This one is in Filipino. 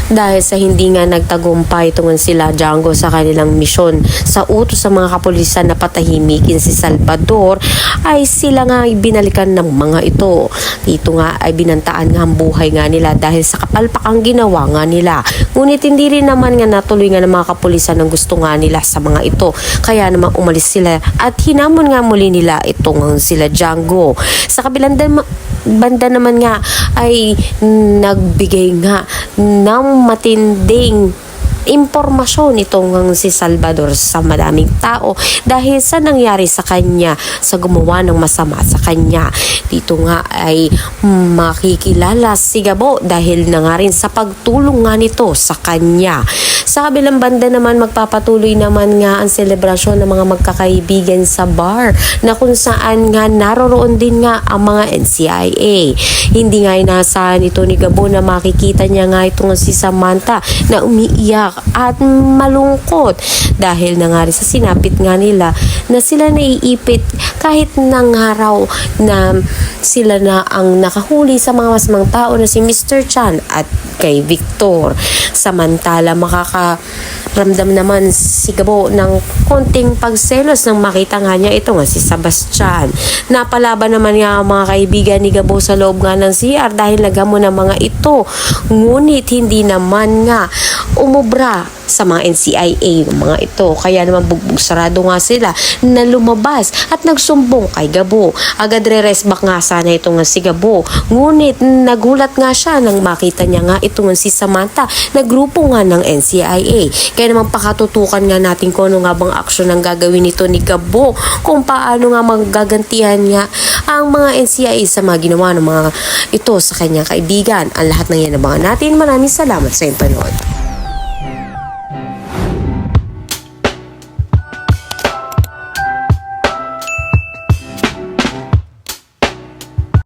dahil sa hindi nga nagtagumpay tungon sila Django sa kanilang misyon sa utos sa mga kapulisan na patahimikin si Salvador, ay sila nga binalikan ng mga ito. Dito nga ay binantaan nga ang buhay nga nila dahil sa kapalpakang ginawa nga nila. Ngunit hindi rin naman nga natuloy nga ng mga kapulisan ang gusto nga nila sa mga ito. Kaya naman umalis sila at hinamon nga muli nila itong sila Django. Sa kabilang banda naman nga ay nagbigay nga ng matinding impormasyon itong si Salvador sa madaming tao dahil sa nangyari sa kanya, sa gumawa ng masama sa kanya. Dito nga ay makikilala si Gabo dahil na nga rin sa pagtulong nga nito sa kanya. Sa kabilang banda naman, magpapatuloy naman nga ang selebrasyon ng mga magkakaibigan sa bar na kung saan nga naroroon din nga ang mga NCIA. Hindi nga inasahan ito ni Gabo na makikita niya nga itong si Samantha na umiiyak at malungkot dahil na nga rin sa sinapit nga nila na sila naiipit kahit nang araw na sila na ang nakahuli sa mga masamang tao na si Mr. Chan at kay Victor. Samantala makakaramdam naman si Gabo ng konting pagselos nang makita nga niya ito nga si Sebastian. Napalaban naman nga ang mga kaibigan ni Gabo sa loob nga ng CR dahil nagamon ng mga ito. Ngunit hindi naman nga umubra sa mga NCIA mga ito. Kaya naman bugbog sarado nga sila na lumabas at nagsumbong kay Gabo. Agad re-resback nga sana ito nga si Gabo. Ngunit nagulat nga siya nang makita niya nga ito nga si Samantha na grupo nga ng NCIA. Kaya naman pakatutukan nga natin kung ano nga bang aksyon ang gagawin nito ni Gabo, kung paano nga magagantihan nga ang mga NCIA sa mga ginawa ng mga ito sa kanyang kaibigan. Ang lahat ng yan abangan natin. Maraming salamat sa iyong panood.